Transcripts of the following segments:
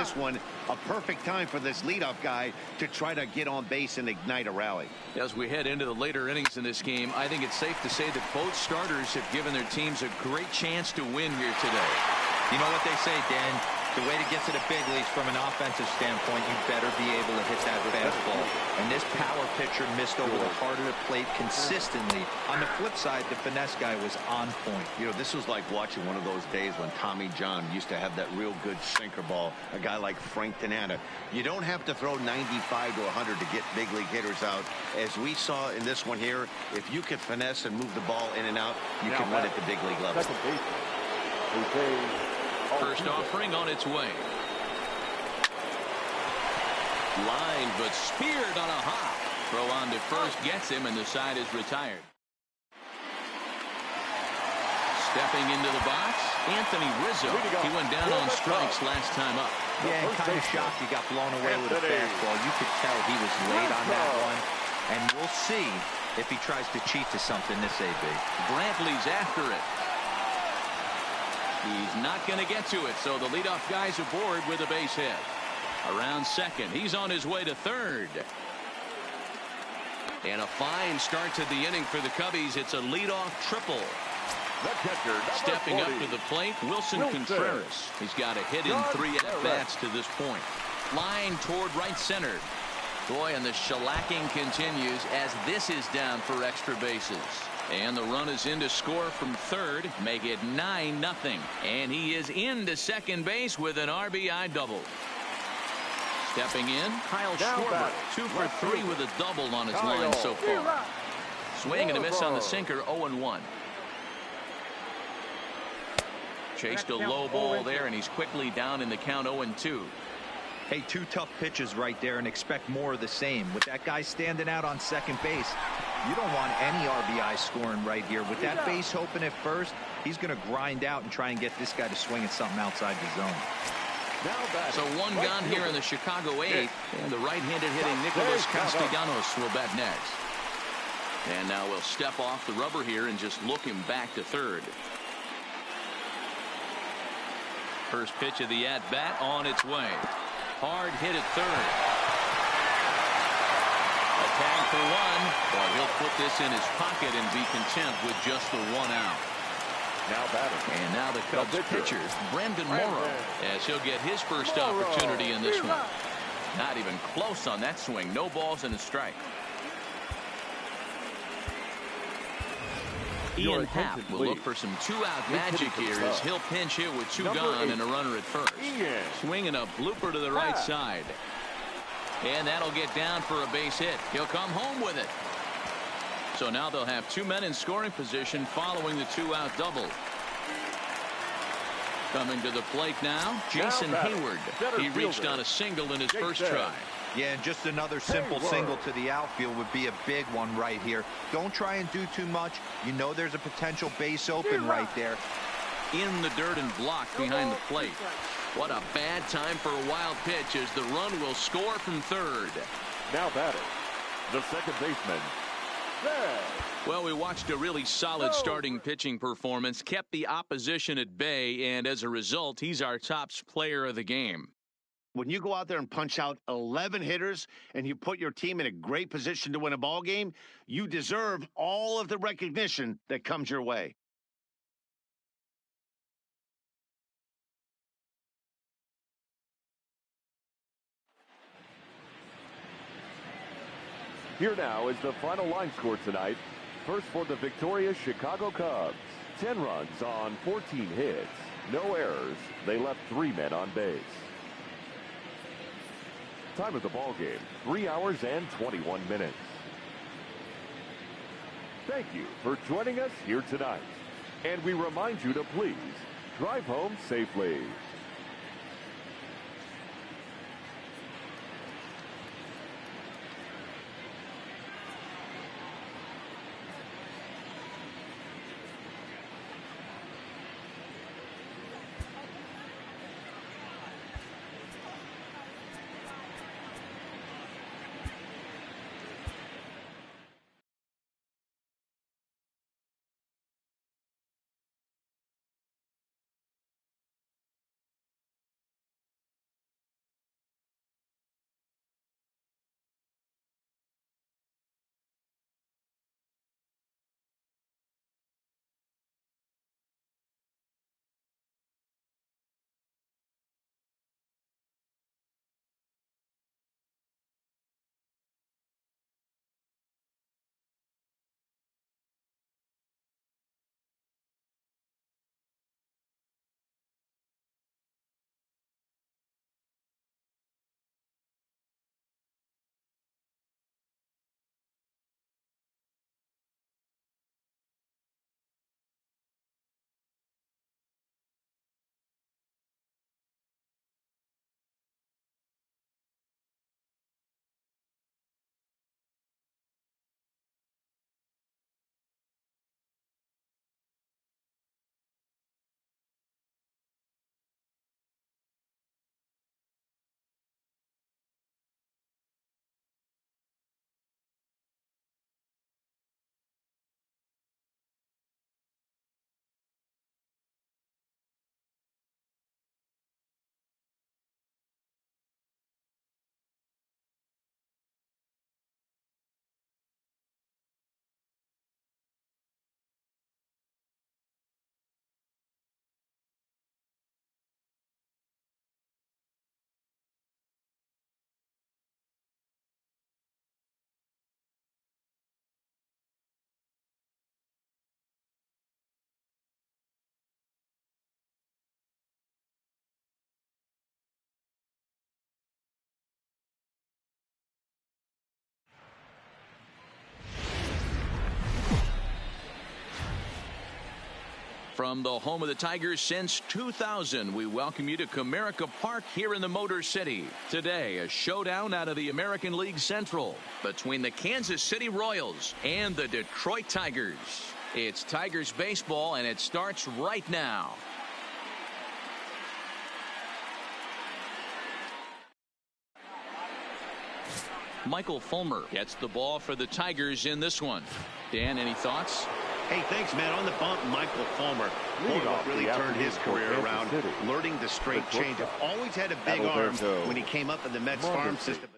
this one, a perfect time for this leadoff guy to try to get on base and ignite a rally. As we head into the later innings in this game, I think it's safe to say that both starters have given their teams a great chance to win here today. You know what they say, Dan? The way to get to the big leagues from an offensive standpoint, you better be able to hit that fastball. And this power pitcher missed over the heart of the plate consistently. On the flip side, the finesse guy was on point. You know, this was like watching one of those days when Tommy John used to have that real good sinker ball. A guy like Frank Tanana. You don't have to throw 95 to 100 to get big league hitters out. As we saw in this one here, if you can finesse and move the ball in and out, you can win at the big league level. First offering on its way. Line, but speared on a hop. Throw on to first gets him, and the side is retired. Stepping into the box, Anthony Rizzo. He went down on strikes last time up. Yeah, and kind of shocked he got blown away with a fastball. You could tell he was late on that one. And we'll see if he tries to cheat to something this AB. Brantley's after it. He's not going to get to it, so the leadoff guy's aboard with a base hit. Around second, he's on his way to third. And a fine start to the inning for the Cubbies. It's a leadoff triple. Stepping up to the plate, Wilson Contreras. He's got a hit in 3 at-bats to this point. Line toward right center. Boy, and the shellacking continues as this is down for extra bases. And the run is in to score from third, make it 9-0. And he is into second base with an RBI double. Stepping in, Kyle Schwarber, 2 for 3 with a double on his line so far. Swing and a miss on the sinker, 0-1. Chased a low ball there, and he's quickly down in the count, 0-2. Hey, 2 tough pitches right there, and expect more of the same. With that guy standing out on second base, you don't want any RBI scoring right here. With that base open at first, he's going to grind out and try and get this guy to swing at something outside the zone. So one gone here in the Chicago 8th, and the right-handed hitting Nicholas Castellanos will bat next. And now we'll step off the rubber here and just look him back to third. First pitch of the at-bat on its way. Hard hit at third. A tag for 1, but he'll put this in his pocket and be content with just the 1 out. Now batting. And now the Cubs pitcher, Brandon Morrow, as he'll get his first opportunity in this one. Not even close on that swing. No balls and a strike. Ian Happ will look for some 2-out magic here as he'll pinch hit with 2 gone and a runner at first. Swinging a blooper to the right side. And that'll get down for a base hit. He'll come home with it. So now they'll have 2 men in scoring position following the 2-out double. Coming to the plate now, Jason Hayward. He reached on a single in his first try. Yeah, and just another simple single to the outfield would be a big one right here. Don't try and do too much. You know there's a potential base open right there. In the dirt and blocked behind the plate. What a bad time for a wild pitch as the run will score from third. Now batting, the second baseman. Well, we watched a really solid starting pitching performance, kept the opposition at bay, and as a result, he's our top player of the game. When you go out there and punch out 11 hitters and you put your team in a great position to win a ball game, you deserve all of the recognition that comes your way. Here now is the final line score tonight. First for the victorious Chicago Cubs. 10 runs on 14 hits. No errors. They left 3 men on base. Time of the ball game, 3 hours and 21 minutes. Thank you for joining us here tonight. And we remind you to please drive home safely. From the home of the Tigers since 2000, we welcome you to Comerica Park here in the Motor City. Today, a showdown out of the American League Central between the Kansas City Royals and the Detroit Tigers. It's Tigers baseball, and it starts right now. Michael Fulmer gets the ball for the Tigers in this one. Dan, any thoughts? Hey, thanks, man. On the bump, Michael Fulmer. Boy, what really turned his career around. Learning the straight changeup. Always had a big arm when he came up in the Mets farm system.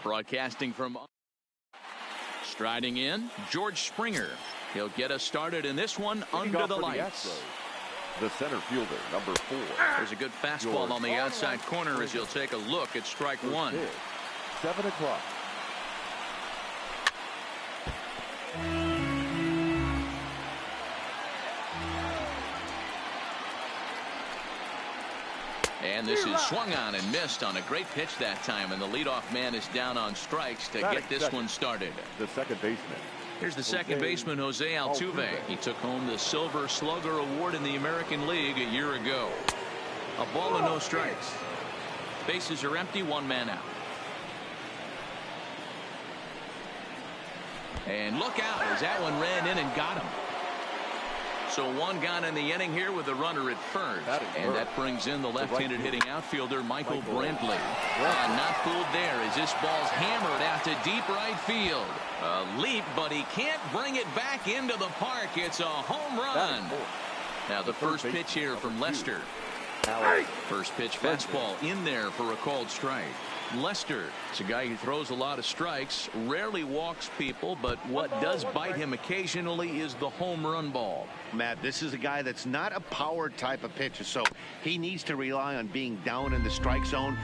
Broadcasting from striding in, George Springer. He'll get us started in this one under the lights. The center fielder, number 4. There's a good fastball on the outside corner as you'll take a look at strike one. 7 o'clock. And this is swung on and missed on a great pitch that time, and the leadoff man is down on strikes to get this one started. The second baseman. Here's the second baseman, Jose Altuve. He took home the Silver Slugger Award in the American League a year ago. A ball and no strikes. Bases are empty, one man out. And look out as that one ran in and got him. So one gone in the inning here with a runner at first. And that brings in the left-handed hitting outfielder, Michael Brantley. Not fooled there as this ball's hammered out to deep right field. A leap, but he can't bring it back into the park. It's a home run. Now the first pitch here from Lester. First pitch fastball in there for a called strike. Lester is a guy who throws a lot of strikes, rarely walks people, but what does bite him occasionally is the home run ball. Matt, this is a guy that's not a power type of pitcher, so he needs to rely on being down in the strike zone.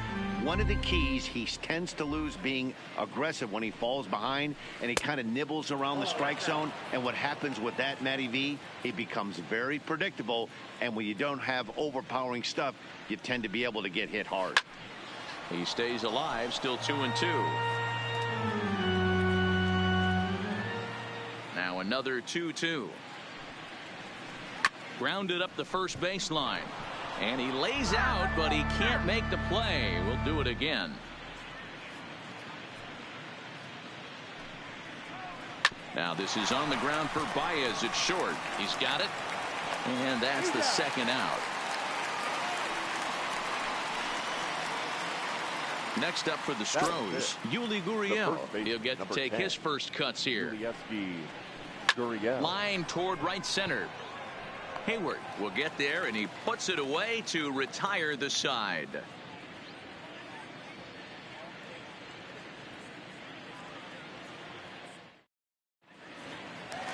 One of the keys, he tends to lose being aggressive when he falls behind, and he kind of nibbles around the strike zone. And what happens with that, Matty V, he becomes very predictable, and when you don't have overpowering stuff, you tend to be able to get hit hard. He stays alive, still 2-2. Now another 2-2. Grounded up the first baseline. And he lays out, but he can't make the play. We'll do it again. Now this is on the ground for Baez at short. He's got it. And that's the second out. Next up for the Stros, Yuli Gurriel. He'll get to take his first cuts here. Line toward right center. Hayward will get there, and he puts it away to retire the side.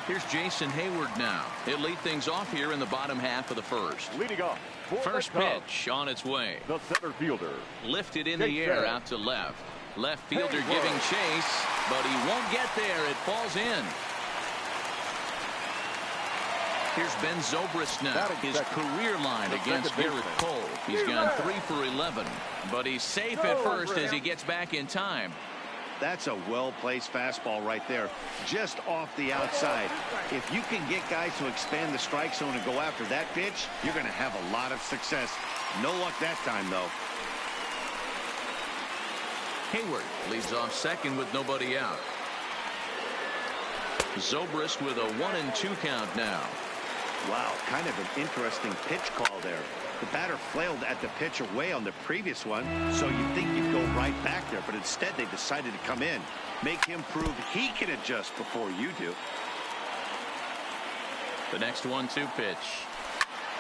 Here's Jason Hayward now. He'll lead things off here in the bottom half of the first. Leading off. First pitch on its way. The center fielder. Lifted in the air out to left. Left fielder giving chase, but he won't get there. It falls in. Here's Ben Zobrist now. His career line against Garrett Cole. He's gone 3 for 11, but he's safe at first as he gets back in time. That's a well-placed fastball right there, just off the outside. If you can get guys to expand the strike zone and go after that pitch, you're going to have a lot of success. No luck that time, though. Hayward leads off second with nobody out. Zobrist with a 1-2 count now. Wow, kind of an interesting pitch call there. The batter flailed at the pitch away on the previous one, so you'd think you'd go right back there, but instead they decided to come in, make him prove he can adjust before you do. The next 1-2 pitch.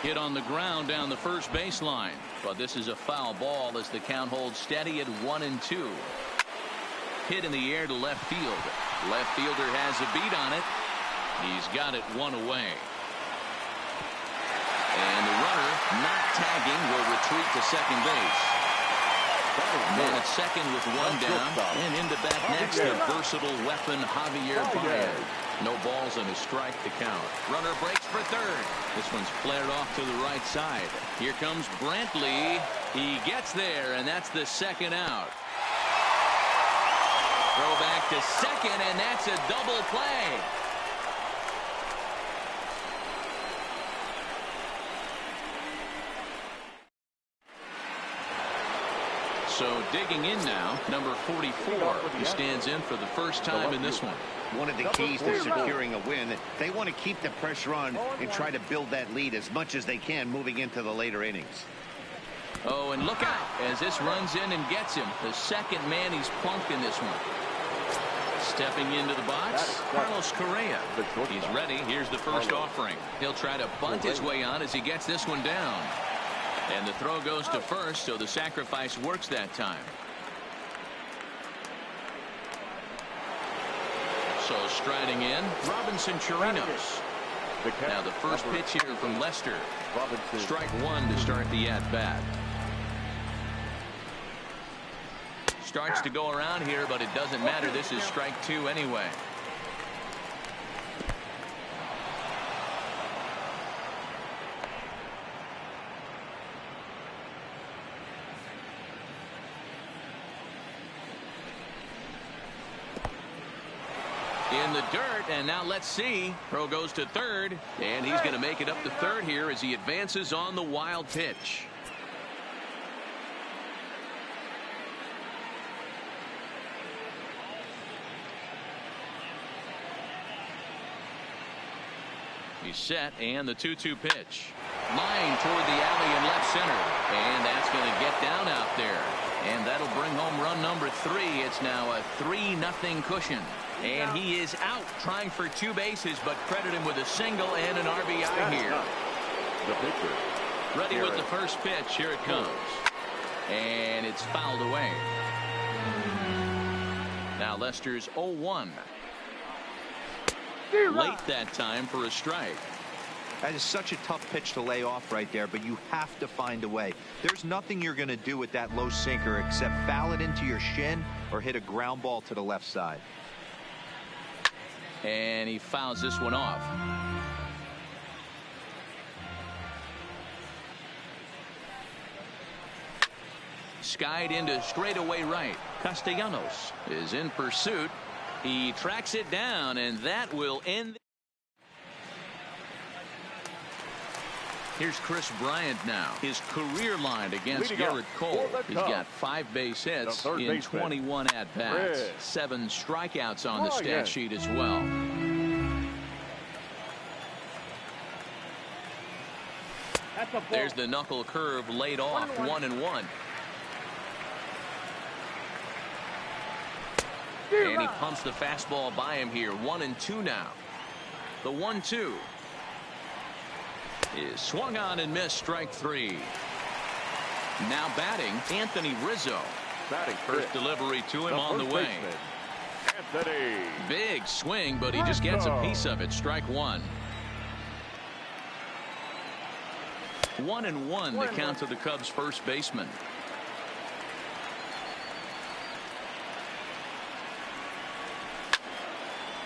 Hit on the ground down the first baseline, but this is a foul ball as the count holds steady at 1-2. Hit in the air to left field. Left fielder has a beat on it. He's got it one away. And the runner, not tagging, will retreat to second base. Man at second with one down. And into bat next, the versatile weapon, Javier Baez. No balls and a strike to count. Runner breaks for third. This one's flared off to the right side. Here comes Brantley. He gets there, and that's the second out. Throw back to second, and that's a double play. So digging in now, number 44. He stands in for the first time in this one. One of the keys to securing a win, they want to keep the pressure on and try to build that lead as much as they can moving into the later innings. Oh, and look out as this runs in and gets him. The second man he's plunked in this one. Stepping into the box, Carlos Correa. He's ready. Here's the first offering. He'll try to bunt his way on as he gets this one down. And the throw goes to first, so the sacrifice works that time. So striding in, Robinson Chirinos. Now the first pitch here from Lester. Strike one to start the at-bat. Starts to go around here, but it doesn't matter. This is strike two anyway. In the dirt, and now let's see. Throw goes to third, and he's going to make it up to third here as he advances on the wild pitch. He's set, and the 2-2 pitch. Line toward the alley in left center, and that's going to get down out there. And that'll bring home run number 3. It's now a 3-0 cushion. And he is out trying for 2 bases, but credit him with a single and an RBI here. The pitcher. Ready with the first pitch. Here it comes. And it's fouled away. Now Lester's 0-1. Late that time for a strike. That is such a tough pitch to lay off right there, but you have to find a way. There's nothing you're going to do with that low sinker except foul it into your shin or hit a ground ball to the left side. And he fouls this one off. Skied into straightaway right. Castellanos is in pursuit. He tracks it down, and that will end. Here's Chris Bryant now. His career line against Garrett Cole. He's got 5 base hits in 21 at-bats. 7 strikeouts on the stat sheet as well. There's the knuckle curve laid off. 1-1. And he pumps the fastball by him here. 1-2 now. The 1-2 is swung on and missed. Strike 3. Now batting, Anthony Rizzo. First delivery to him on the way. Anthony. Big swing, but he just gets a piece of it. Strike 1. 1-1 the count to the Cubs first baseman.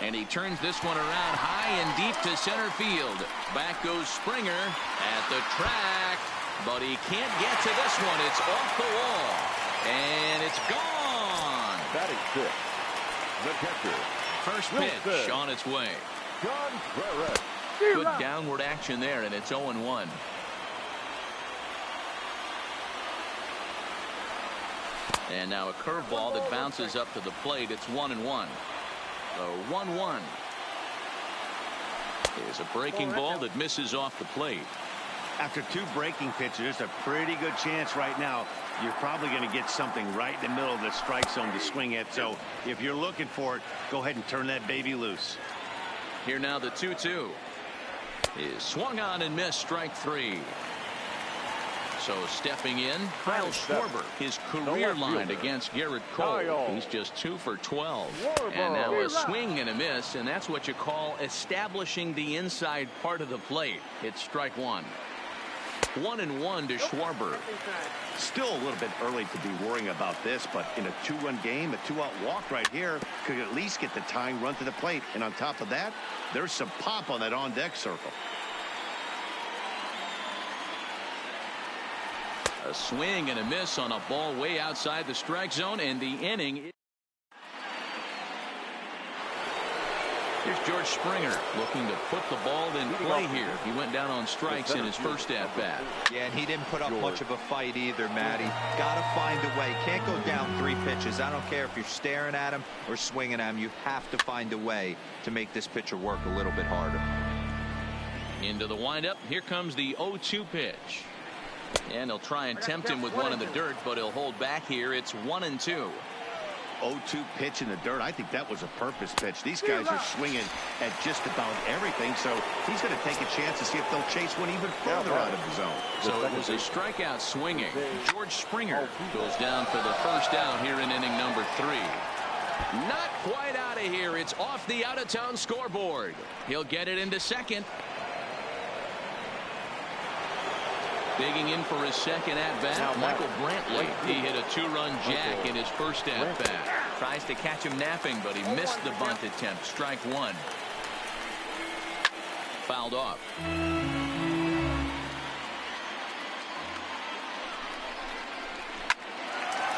And he turns this one around high and deep to center field. Back goes Springer at the track, but he can't get to this one. It's off the wall, and it's gone. Batting 6. The catcher. First pitch on its way. Good downward action there, and it's 0-1. And now a curveball that bounces up to the plate. It's 1-1. So 1-1 is a breaking ball that misses off the plate. After 2 breaking pitches, there's a pretty good chance right now you're probably going to get something right in the middle of the strike zone to swing at. So if you're looking for it, go ahead and turn that baby loose. Here now the 2-2 is swung on and missed. Strike 3. So stepping in, Kyle Schwarber. His career line against Garrett Cole. He's just 2 for 12. And now a swing and a miss, and that's what you call establishing the inside part of the plate. It's strike 1. 1-1 to Schwarber. Still a little bit early to be worrying about this, but in a 2-run game, a 2-out walk right here could at least get the tying run to the plate. And on top of that, there's some pop on that on-deck circle. A swing and a miss on a ball way outside the strike zone, and the inning. Here's George Springer looking to put the ball in play here. He went down on strikes in his first at-bat. Yeah, and he didn't put up much of a fight either, Matty. Got to find a way. Can't go down 3 pitches. I don't care if you're staring at him or swinging at him. You have to find a way to make this pitcher work a little bit harder. Into the windup. Here comes the 0-2 pitch. And he'll try and tempt him with one in the dirt, but he'll hold back here. It's 1-2. 0-2 pitch in the dirt. I think that was a purpose pitch. These guys are swinging at just about everything, so he's going to take a chance to see if they'll chase one even further out of the zone. So it was a strikeout swinging. George Springer goes down for the first down here in inning number 3. Not quite out of here. It's off the out-of-town scoreboard. He'll get it into second. Digging in for his second at-bat, Michael Brantley. He hit a two-run jack in his first at-bat. Tries to catch him napping, but he missed the bunt attempt. Strike one. Fouled off.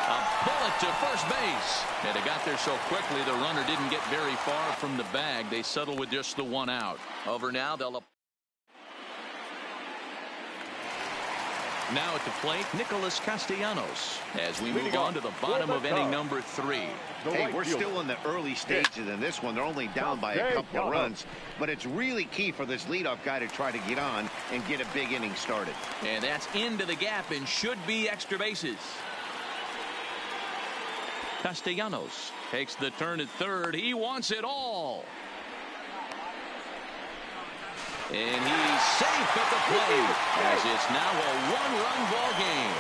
A bullet to first base. And it got there so quickly the runner didn't get very far from the bag. They settle with just the one out. Over now, they'll... Now at the plate, Nicholas Castellanos, as we move on to the bottom of inning number 3. Hey, we're still in the early stages in this one. They're only down by a couple of runs, but it's really key for this leadoff guy to try to get on and get a big inning started. And that's into the gap and should be extra bases. Castellanos takes the turn at third. He wants it all. And he's safe at the plate as it's now a one-run ball game.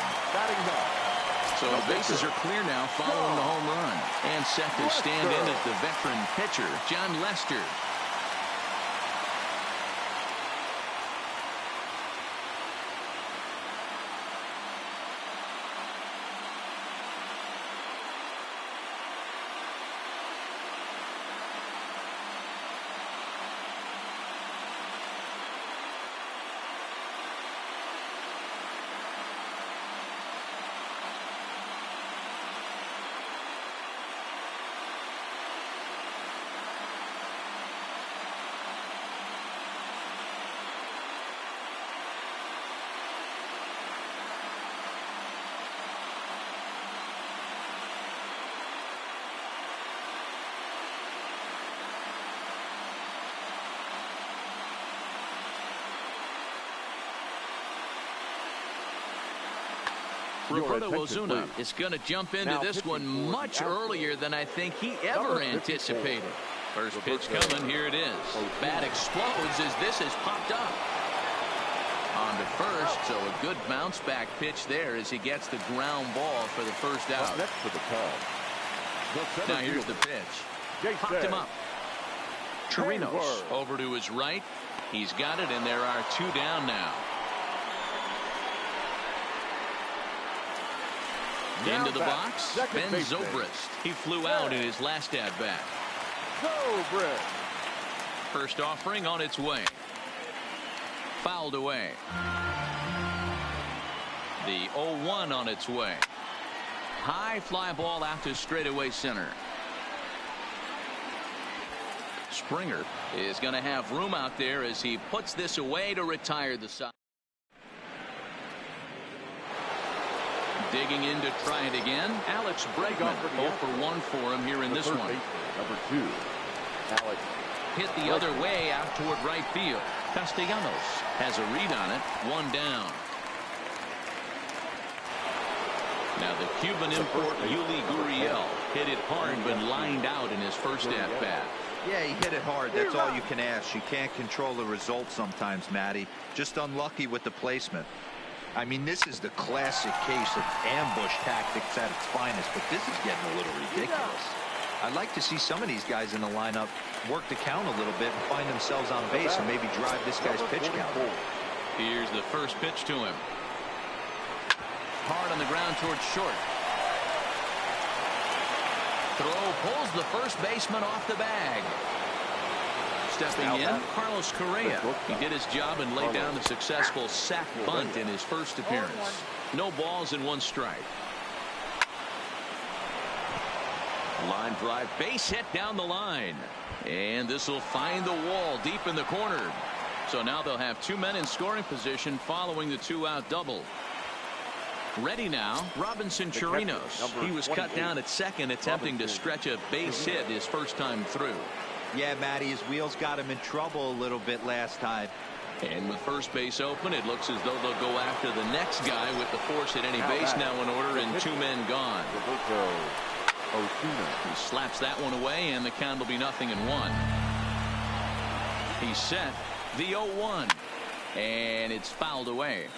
So the bases are clear now following the home run. And set to stand in as the veteran pitcher, John Lester. Roberto Ozuna is going to jump into this one much earlier than I think he ever anticipated. First pitch coming. Here it is. Bat explodes as this has popped up. On to first, so a good bounce back pitch there as he gets the ground ball for the first out. Now here's the pitch. Popped him up. Chirinos over to his right. He's got it, and there are two down now. Into the box, Ben Zobrist. He flew out in his last at-bat. First offering on its way. Fouled away. The 0-1 on its way. High fly ball out to straightaway center. Springer is going to have room out there as he puts this away to retire the side. Digging in to try it again. Alex Bregman, 0 for 1 for him here in this one. Number 2, Alex. Hit the other way out toward right field. Castellanos has a read on it. One down. Now the Cuban import Yuli Gurriel hit it hard but lined out in his first at-bat. Yeah, he hit it hard. That's all you can ask. You can't control the result sometimes, Matty. Just unlucky with the placement. I mean, this is the classic case of ambush tactics at its finest, but this is getting a little ridiculous. I'd like to see some of these guys in the lineup work the count a little bit and find themselves on base and maybe drive this guy's pitch count. Here's the first pitch to him. Hard on the ground towards short. Throw pulls the first baseman off the bag. Stepping in, Carlos Correa. He did his job and laid down the successful sac bunt in his first appearance. No balls and 1 strike. Line drive, base hit down the line. And this will find the wall deep in the corner. So now they'll have 2 men in scoring position following the 2-out double. Ready now, Robinson Chirinos. He was cut down at second, attempting to stretch a base hit his first time through. Yeah, Matty, his wheels got him in trouble a little bit last time. And with first base open, it looks as though they'll go after the next guy with the force at any base now in order and 2 men gone. He slaps that one away, and the count will be 0-1. He's set. The 0-1. And it's fouled away.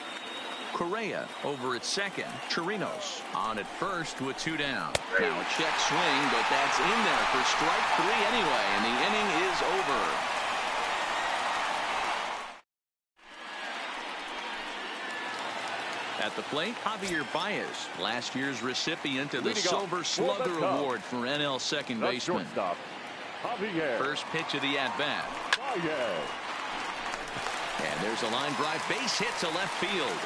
Correa over at second. Chirinos on at first with 2 down. Now a check swing, but that's in there for strike 3 anyway, and the inning is over. At the plate, Javier Baez, last year's recipient of the Silver Slugger Award for NL second baseman. First pitch of the at-bat. And there's a line drive, base hit to left field.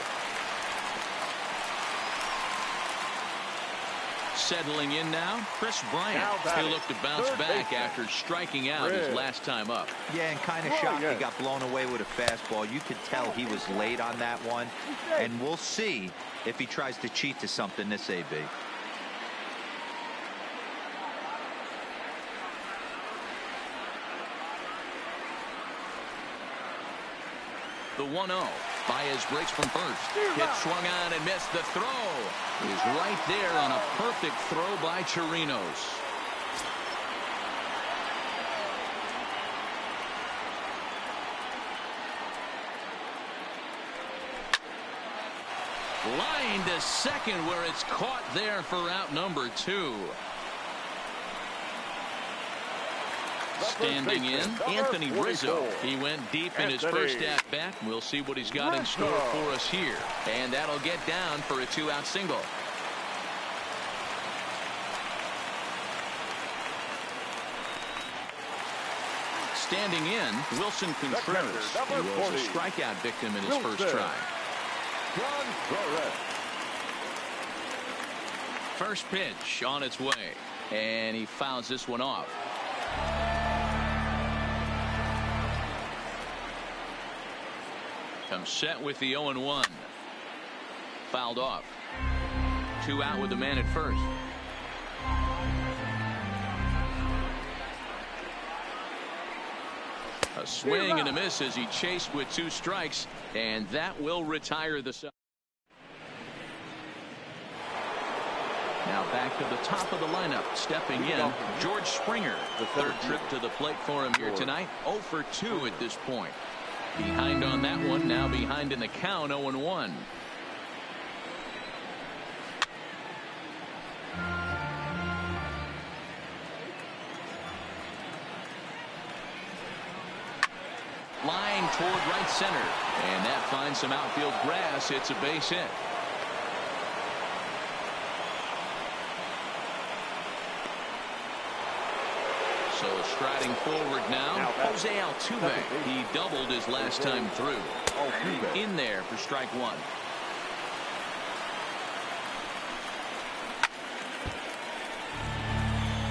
Settling in now, Chris Bryant. He'll look to bounce back after striking out his last time up. Yeah, and kind of shocked he got blown away with a fastball. You could tell he was late on that one. And we'll see if he tries to cheat to something this AB. The 1-0. Baez breaks from first. Hit swung on and missed. The throw is right there on a perfect throw by Chirinos. Line to second where it's caught there for out number 2. Standing in, Anthony Rizzo. He went deep in his first at-bat. We'll see what he's got in store for us here. And that'll get down for a 2-out single. Standing in, Wilson Contreras. He was a strikeout victim in his first try. First pitch on its way. And he fouls this one off. Comes set with the 0-1. Fouled off. 2 out with the man at first. A swing and a miss as he chased with 2 strikes, and that will retire the side. Now back to the top of the lineup. Stepping in, George Springer. The third trip to the plate for him here tonight. 0 for 2 at this point. Behind on that one, now behind in the count, 0-1. Line toward right center, and that finds some outfield grass. It's a base hit. So striding forward now, Jose Altuve. He doubled his last time through. In there for strike 1.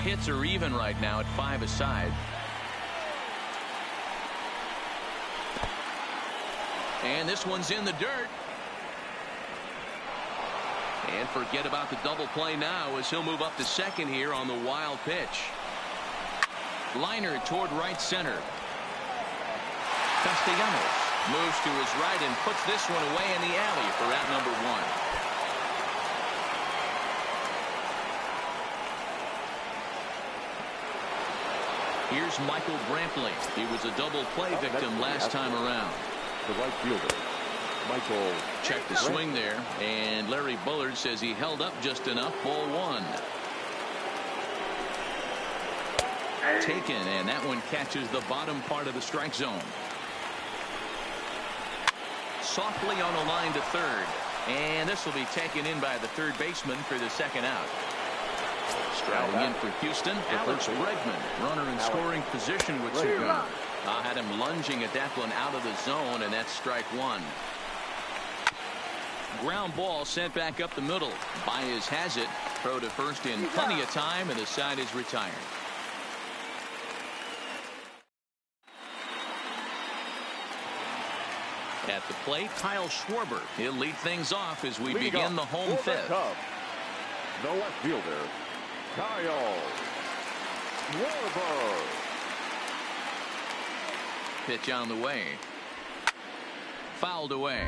Hits are even right now at 5 aside. And this one's in the dirt. And forget about the double play now as he'll move up to second here on the wild pitch. Liner toward right center. Castellanos moves to his right and puts this one away in the alley for out number 1. Here's Michael Brantley. He was a double play victim last time around. The right fielder, Michael. Check the swing there, and Larry Bullard says he held up just enough. Ball 1. Taken, and that one catches the bottom part of the strike zone. Softly on a line to third, and this will be taken in by the third baseman for the second out. Striding in for Houston, Alex Bregman, runner in scoring position with 2 gone. Had him lunging at that one out of the zone, and that's strike 1. Ground ball sent back up the middle. Baez has it. Throw to first in plenty of time, and the side is retired. At the plate, Kyle Schwarber. He'll lead things off as we begin the home fifth. The left fielder, Kyle Schwarber. Pitch on the way. Fouled away.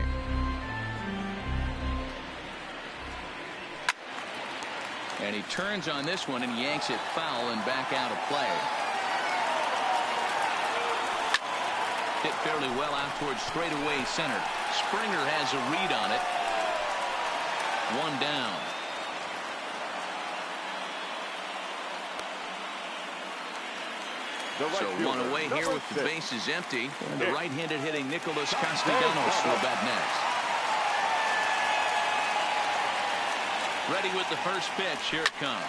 And he turns on this one and yanks it foul and back out of play. Hit fairly well out towards straightaway center. Springer has a read on it. One down. So one away here with the bases empty. And the right-handed hitting Nicholas Castellanos will bat next. Ready with the first pitch. Here it comes.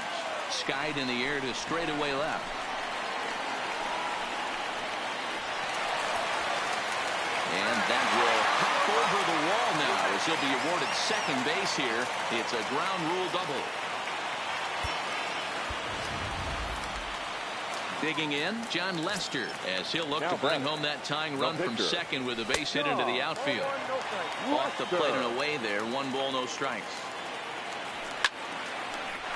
Skied in the air to straightaway left. And that will hop over the wall now as he'll be awarded second base here. It's a ground rule double. Digging in, John Lester, as he'll look to bring home that tying run from second with a base hit into the outfield. Off the plate and away there. 1 ball, no strikes.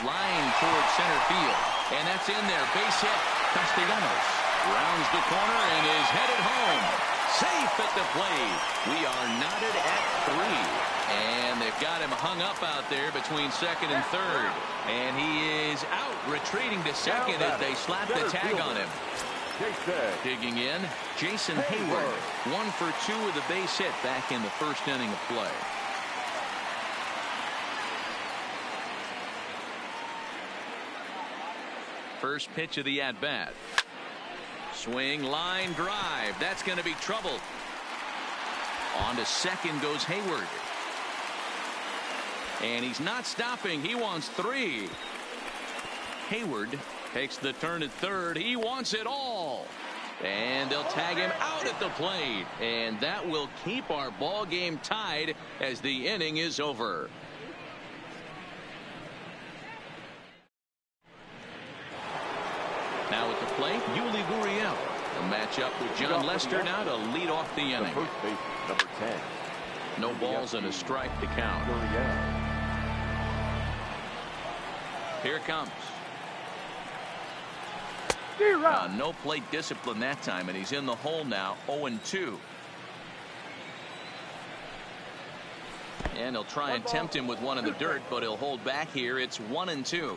Line towards center field. And that's in there. Base hit. Castellanos rounds the corner and is headed home. Safe at the plate. We are knotted at 3. And they've got him hung up out there between second and third. And he is out, retreating to second as they slap the tag on him. Digging in, Jason Hayward. 1 for 2 with a base hit back in the first inning of play. First pitch of the at-bat. Swing, line, drive. That's going to be trouble. On to second goes Hayward. And he's not stopping. He wants 3. Hayward takes the turn at third. He wants it all. And they'll tag him out at the plate. And that will keep our ball game tied as the inning is over. Now at the plate, Yuli Gurriel. A matchup with John Lester now to lead off the inning. First base, number 10. No balls and a strike to count. Here it comes. No plate discipline that time, and he's in the hole now. 0-2. And he'll try and tempt him with one in the dirt, but he'll hold back here. It's 1-2.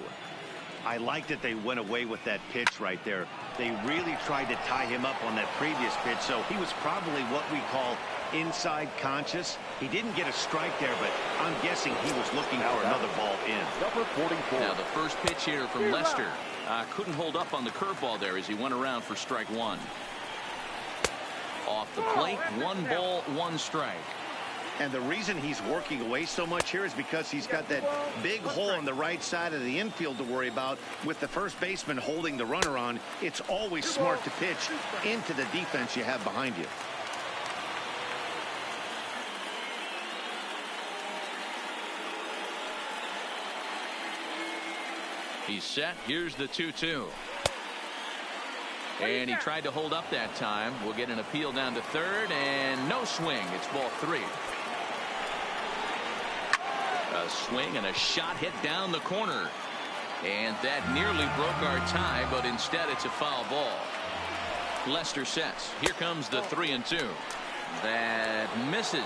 I like that they went away with that pitch right there. They really tried to tie him up on that previous pitch, so he was probably what we call inside conscious. He didn't get a strike there, but I'm guessing he was looking for another ball in. Number 44. Now the first pitch here from Lester. Couldn't hold up on the curveball there as he went around for strike 1. Off the plate, 1 ball, 1 strike. And the reason he's working away so much here is because he's got that big hole on the right side of the infield to worry about. With the first baseman holding the runner on, it's always smart to pitch into the defense you have behind you. He's set. Here's the 2-2. And he tried to hold up that time. We'll get an appeal down to third, and no swing. It's ball 3. A swing and a shot hit down the corner. And that nearly broke our tie, but instead it's a foul ball. Lester sets. Here comes the 3-2. That misses.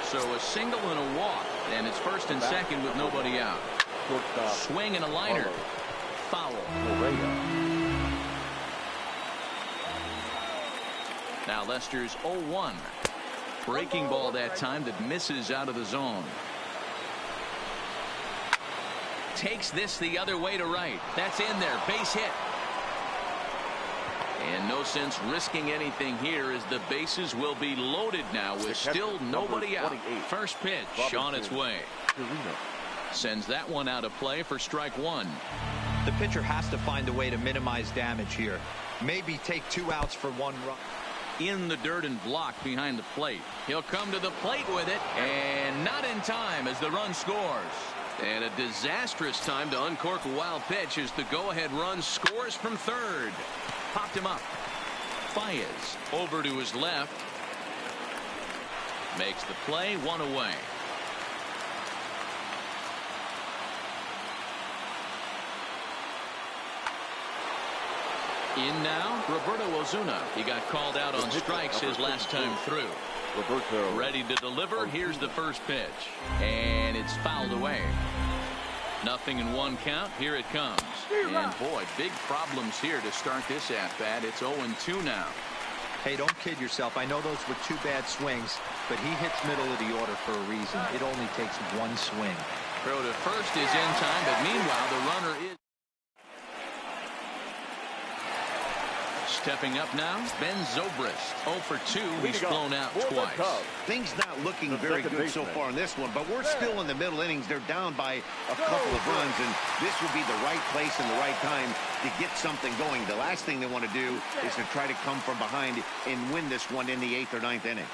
So a single and a walk. And it's first and second with nobody out. Swing and a liner. Foul. Now Lester's 0-1. Breaking ball that time that misses out of the zone. Takes this the other way to right. That's in there. Base hit. And no sense risking anything here as the bases will be loaded now with still nobody out. First pitch on its way. Sends that one out of play for strike 1. The pitcher has to find a way to minimize damage here. Maybe take 2 outs for 1 run. In the dirt and blocked behind the plate. He'll come to the plate with it, and not in time as the run scores. And a disastrous time to uncork a wild pitch as the go-ahead run scores from third. Popped him up. Baez over to his left. Makes the play, 1 away. In now, Roberto Ozuna. He got called out on strikes his last time through. Ready to deliver. Here's the first pitch. And it's fouled away. Nothing in 1 count. Here it comes. And boy, big problems here to start this at-bat. It's 0-2 now. Hey, don't kid yourself. I know those were 2 bad swings, but he hits middle of the order for a reason. It only takes 1 swing. Throw to first is in time, but meanwhile the runner is stepping up now. Ben Zobrist 0 for 2. He's flown out twice. Things not looking very good so far in this one, but we're still in the middle innings. They're down by a couple of runs, and this would be the right place and the right time to get something going. The last thing they want to do is to try to come from behind and win this one in the 8th or 9th inning.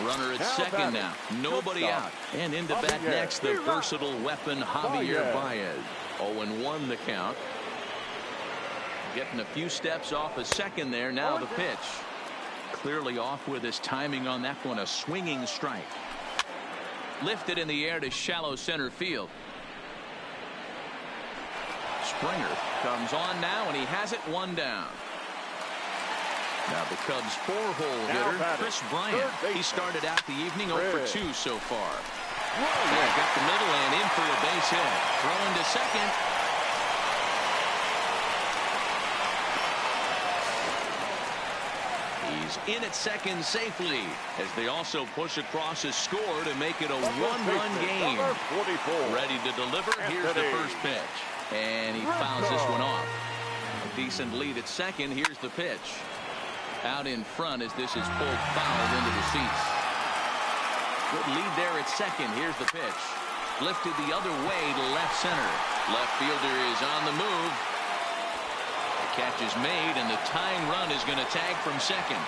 Runner at second now. Nobody out. And into bat next, the versatile weapon, Javier Baez. 0-1 the count. Getting a few steps off a second there. Now the pitch. Clearly off with his timing on that one. A swinging strike. Lifted in the air to shallow center field. Springer comes on now, and he has it 1 down. Now the Cubs' 4-hole hitter, Chris Bryant. He started out the evening 0 for 2 so far. Back up the middle and in for a base hit. Throwing to second. He's in at second safely as they also push across his score to make it a 1-run game. Ready to deliver. Here's the first pitch. And he fouls this one off. A decent lead at second. Here's the pitch. Out in front as this is pulled foul into the seats. Good lead there at second. Here's the pitch. Lifted the other way to left center. Left fielder is on the move. The catch is made, and the tying run is going to tag from second.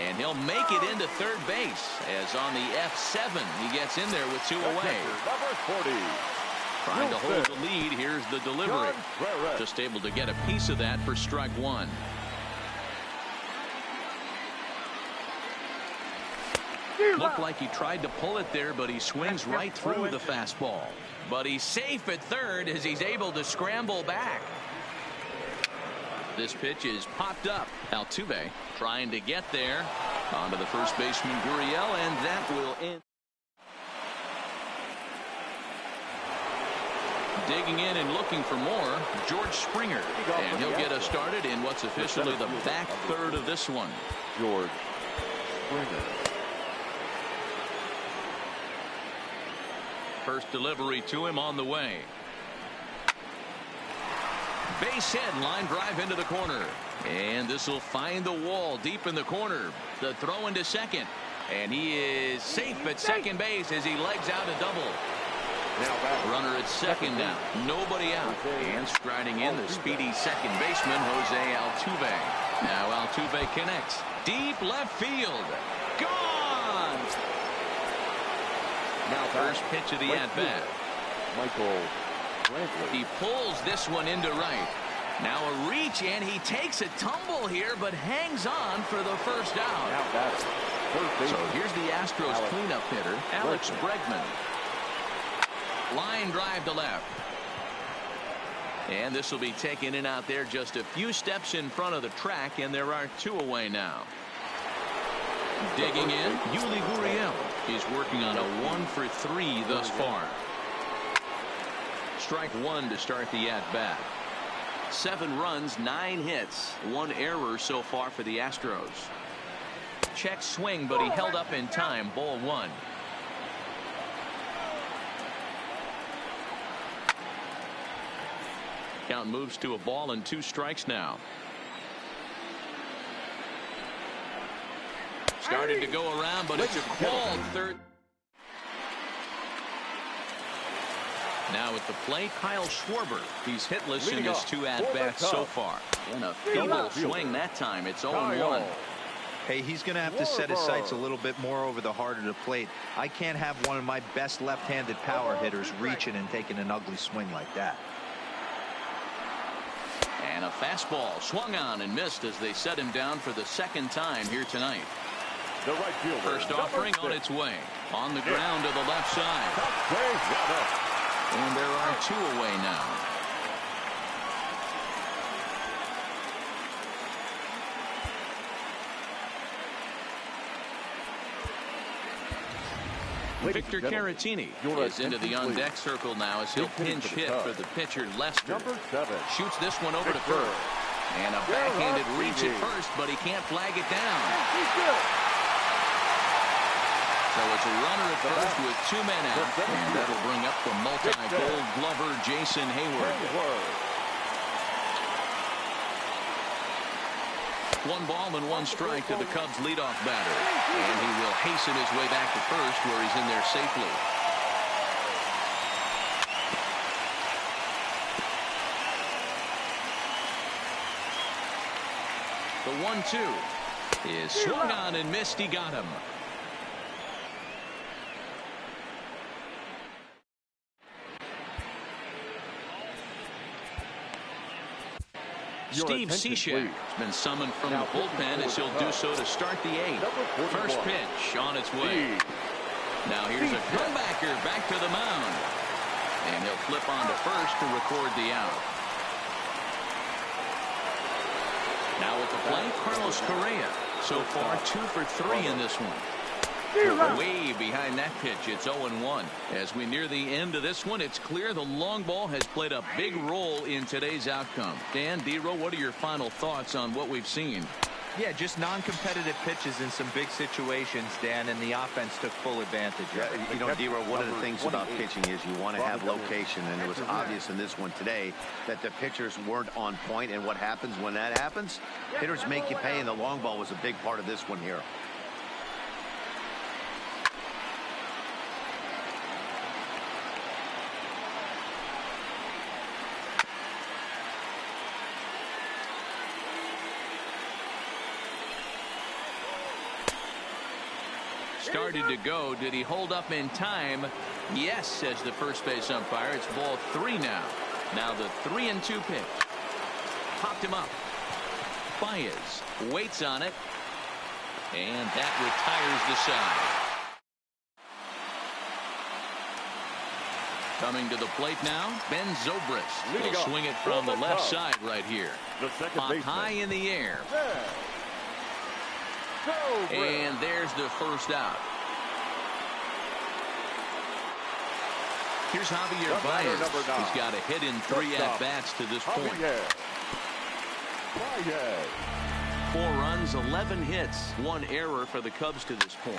And he'll make it into third base as on the F7 he gets in there with 2 away. Number 40. Trying to hold the lead. Here's the delivery. Just able to get a piece of that for strike 1. Looked like he tried to pull it there, but he swings right through the fastball. But he's safe at third as he's able to scramble back. This pitch is popped up. Altuve trying to get there. Onto the first baseman, Gurriel, and that will end. Digging in and looking for more, George Springer. And he'll get us started in what's officially the back third of this one. George Springer. First delivery to him on the way. Base hit, line drive into the corner. And this will find the wall deep in the corner. The throw into second. And he is safe at second base as he legs out a double. Runner at second now. Nobody out. And striding in the speedy second baseman, Jose Altuve. Now Altuve connects. Deep left field. Gone! Now first pitch of the at-bat. Michael Brantley. He pulls this one into right. Now a reach, and he takes a tumble here, but hangs on for the first out. So here's the Astros cleanup hitter, Alex Bregman. Line drive to left. And this will be taken in out there just a few steps in front of the track, and there are 2 away now. Digging in, Yuli Gurriel is working on a 1 for 3 thus far. Strike 1 to start the at-bat. 7 runs, 9 hits, 1 error so far for the Astros. Check swing, but he held up in time. Ball 1. Count moves to a ball and 2 strikes now. Started to go around, but it's a called third. Now at the plate, Kyle Schwarber. He's hitless in his 2 at-bats so far. And a feeble swing that time. It's 0-1. Hey, he's going to have to set his sights a little bit more over the heart of the plate. I can't have one of my best left-handed power hitters reaching and taking an ugly swing like that. And a fastball swung on and missed as they set him down for the second time here tonight. The right fielder, first offering on its way. On the ground to the left side. And there are 2 away now. Victor Caratini is into the on-deck circle now as he'll pinch hit for the pitcher Lester. Number 7. Shoots this one over to first. And a backhanded reach at first, but he can't flag it down. So it's a runner at first with 2 men out, and that'll bring up the multi-gold glover Jason Hayward. 1 ball and 1 strike to the Cubs leadoff batter, and he will hasten his way back to first, where he's in there safely. The 1-2 is swung on and missed. He got him. Steve Cishek has been summoned from the bullpen, as he'll do so to start the 8th. First pitch on its way. Now here's a comebacker back to the mound. And he'll flip on to first to record the out. Now at the plate, Carlos Correa. So far 2 for 3 in this one. Way behind that pitch. It's 0-1. As we near the end of this one, it's clear the long ball has played a big role in today's outcome. Dan, Dero, what are your final thoughts on what we've seen? Yeah, just non-competitive pitches in some big situations, Dan, and the offense took full advantage. Yeah, you know, Dero, one of the things about pitching is you want to have location, and it was obvious in this one today that the pitchers weren't on point, and what happens when that happens? Hitters make you pay, and the long ball was a big part of this one here. Started to go. Did he hold up in time? Yes, says the first base umpire. It's ball 3 now. Now the 3-2 pitch. Popped him up. Baez waits on it. And that retires the side. Coming to the plate now, Ben Zobrist will swing it from the left side right here. Popped high in the air. And there's the first out. Here's Javier Baez. He's got a hit in 3 at-bats to this point. 4 runs, 11 hits, 1 error for the Cubs to this point.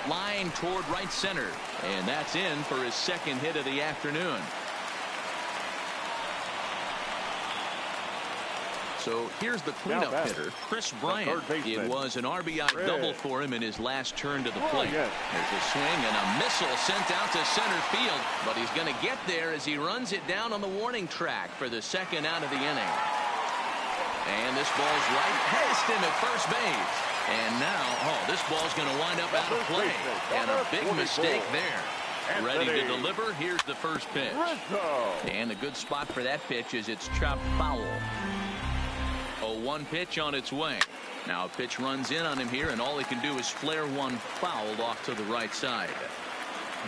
Line toward right center. And that's in for his 2nd hit of the afternoon. So here's the cleanup hitter, Chris Bryant. It was an RBI double for him in his last turn to the plate. There's a swing and a missile sent out to center field, but he's going to get there as he runs it down on the warning track for the 2nd out of the inning. And this ball's right past him at first base. And now, this ball's going to wind up out of play. And a big mistake there. Ready to deliver. Here's the first pitch. And a good spot for that pitch is it's chopped foul. 0-1 pitch on its way. Now a pitch runs in on him here, and all he can do is flare one foul off to the right side.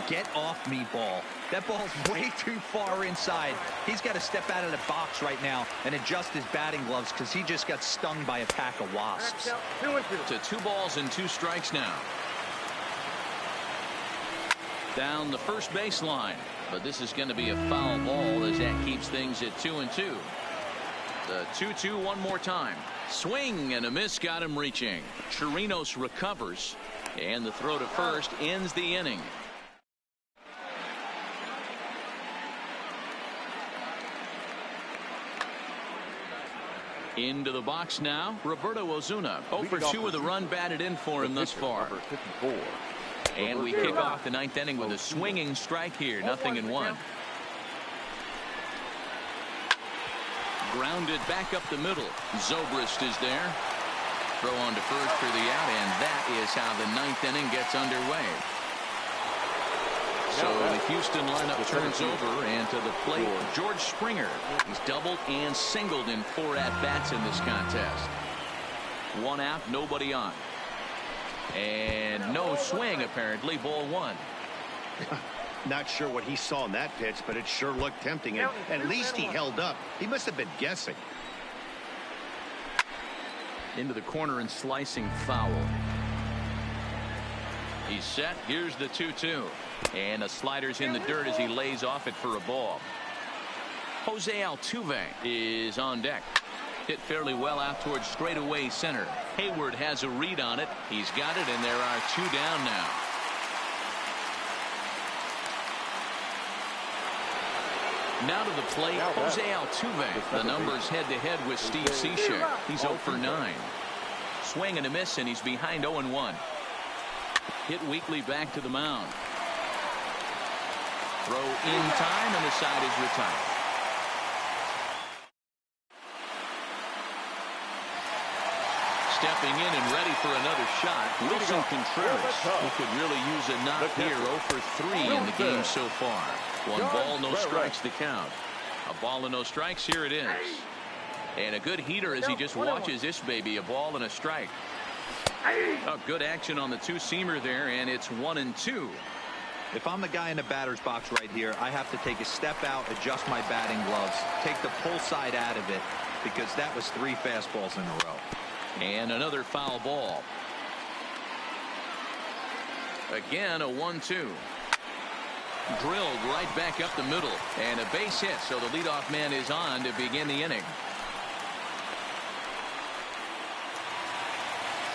Get off me, ball. That ball's way too far inside. He's got to step out of the box right now and adjust his batting gloves, because he just got stung by a pack of wasps. To 2 balls and 2 strikes now. Down the first baseline, but this is going to be a foul ball as that keeps things at 2-2. The 2-2 one more time. Swing and a miss got him reaching. Chirinos recovers, and the throw to first ends the inning. Into the box now, Roberto Ozuna. 0 for 2 with a run batted in for him thus far. And we kick off the 9th inning with a swinging strike here. 0-1. Grounded back up the middle. Zobrist is there. Throw on to first for the out, and that is how the 9th inning gets underway. So the Houston lineup turns over, and to the plate, George Springer. He's doubled and singled in 4 at-bats in this contest. 1 out, nobody on. And no swing, apparently. Ball 1. Not sure what he saw in that pitch, but it sure looked tempting, and at least he held up. He must have been guessing. Into the corner and slicing foul. He's set. Here's the 2-2. And a slider's in the dirt as he lays off it for a ball. Jose Altuve is on deck. Hit fairly well out towards straightaway center. Hayward has a read on it. He's got it, and there are 2 down now. Now to the plate, Jose Altuve. The numbers head-to-head with Steve Cishek. He's 0 for 9. Swing and a miss, and he's behind 0-1. Hit weakly back to the mound. Throw in time, and the side is retired. Stepping in and ready for another shot, Wilson Contreras, who could really use a knock here. 0 for 3 in the game so far. 1 ball, no strikes to count. A ball and no strikes. Here it is. And a good heater as he just watches this baby. A ball and a strike. Oh, good action on the 2-seamer there, and it's 1-2. If I'm the guy in the batter's box right here, I have to take a step out, adjust my batting gloves, take the pull side out of it, because that was 3 fastballs in a row. And another foul ball. Again, a 1-2. Drilled right back up the middle, and a base hit, so the leadoff man is on to begin the inning.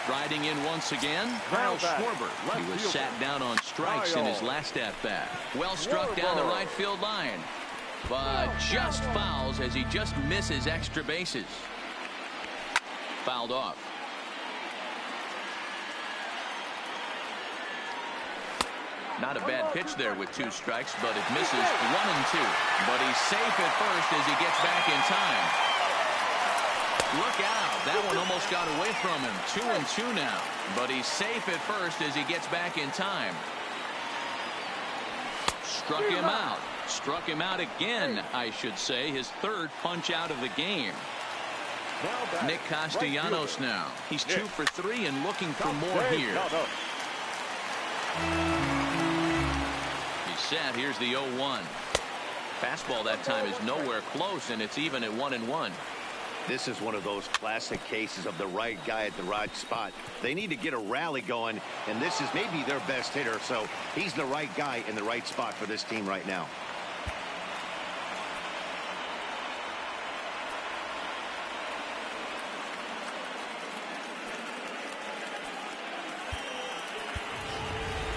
Striding in once again, Kyle Schwarber. He was sat down on strikes in his last at-bat. Well struck down the right field line, but just fouls as he just misses extra bases. Fouled off. Not a bad pitch there with 2 strikes, but it misses 1-2. But he's safe at first as he gets back in time. Look out. That one almost got away from him. 2-2 now. But he's safe at first as he gets back in time. Struck him out. Struck him out again, I should say. His 3rd punch out of the game. Nick Castellanos now. He's 2 for 3 and looking for more here. He's set. Here's the 0-1. Fastball that time is nowhere close, and it's even at 1-1. This is one of those classic cases of the right guy at the right spot. They need to get a rally going, and this is maybe their best hitter, so he's the right guy in the right spot for this team right now.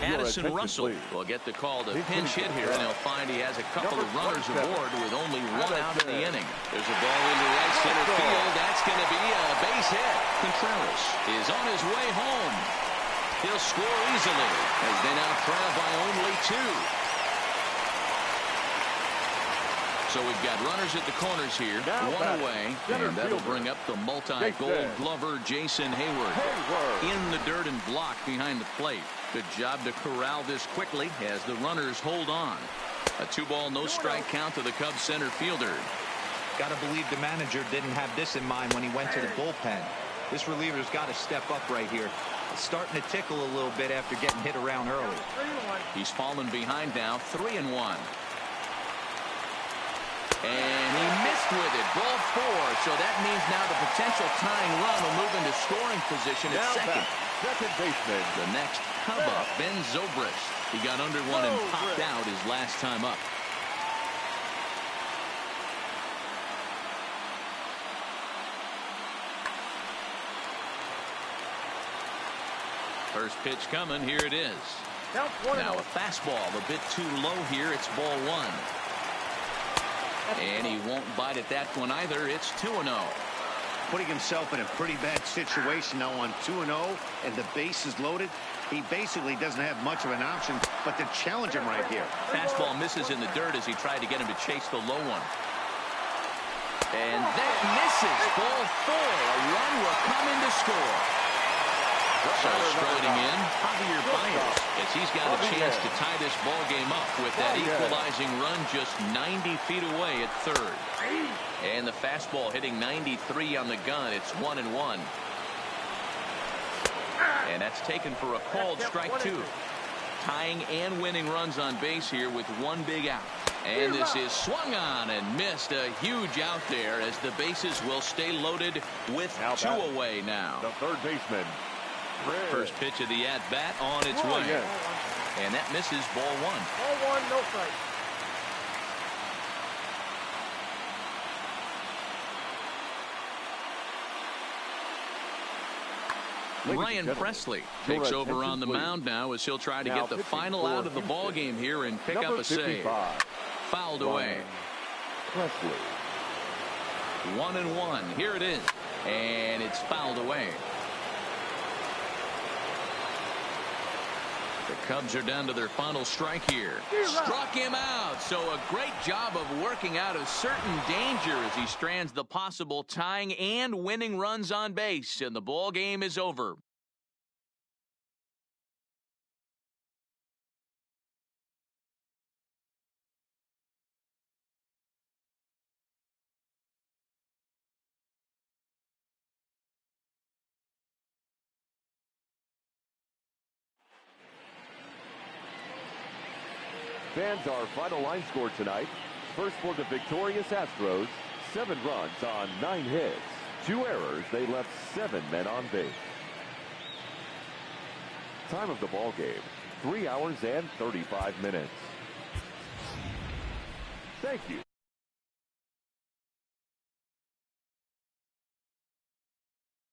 Addison Russell will get the call to pinch hit here, and he'll find he has a couple of runners aboard with only 1 out in the inning. There's a ball into right center field. That's going to be a base hit. Contreras is on his way home. He'll score easily as they now trail by only 2. So we've got runners at the corners here, 1 away, and that'll bring up the multi-gold glover Jason Hayward in the dirt and block behind the plate. Good job to corral this quickly as the runners hold on. A 2-ball, no strike count to the Cubs center fielder. Got to believe the manager didn't have this in mind when he went to the bullpen. This reliever's got to step up right here. It's starting to tickle a little bit after getting hit around early. He's fallen behind now, 3-1. And he missed with it. Ball 4. So that means now the potential tying run will move into scoring position at second. Second baseman. The next Cub up, Ben Zobrist. He got under 1 and popped out his last time up. First pitch coming. Here it is. Now a fastball a bit too low here. It's ball 1. And he won't bite at that one either. It's 2-0. Putting himself in a pretty bad situation now on 2-0, and the base is loaded. He basically doesn't have much of an option but to challenge him right here. Fastball misses in the dirt as he tried to get him to chase the low one. And that misses. Ball 4. A run will come in to score. So striding in, Javier Baez, as he's got a chance to tie this ball game up with that equalizing run just 90 feet away at third. And the fastball hitting 93 on the gun. It's 1-1. And that's taken for a called strike 2. Tying and winning runs on base here with 1 big out. And this is swung on and missed. A huge out there as the bases will stay loaded with 2 away now. The third baseman. First pitch of the at-bat on its way. And that misses ball 1. Ball 1, no strike. Ryan Presley takes over on the mound now as he'll try to get the final out of the ball game here and pick up a save. Fouled away. Presley. 1-1. Here it is. And it's fouled away. The Cubs are down to their final strike here. Struck him out. So a great job of working out of certain danger as he strands the possible tying and winning runs on base. And the ball game is over. Fans, our final line score tonight. First for the victorious Astros, 7 runs on 9 hits. 2 errors, they left 7 men on base. Time of the ball game, 3 hours and 35 minutes. Thank you.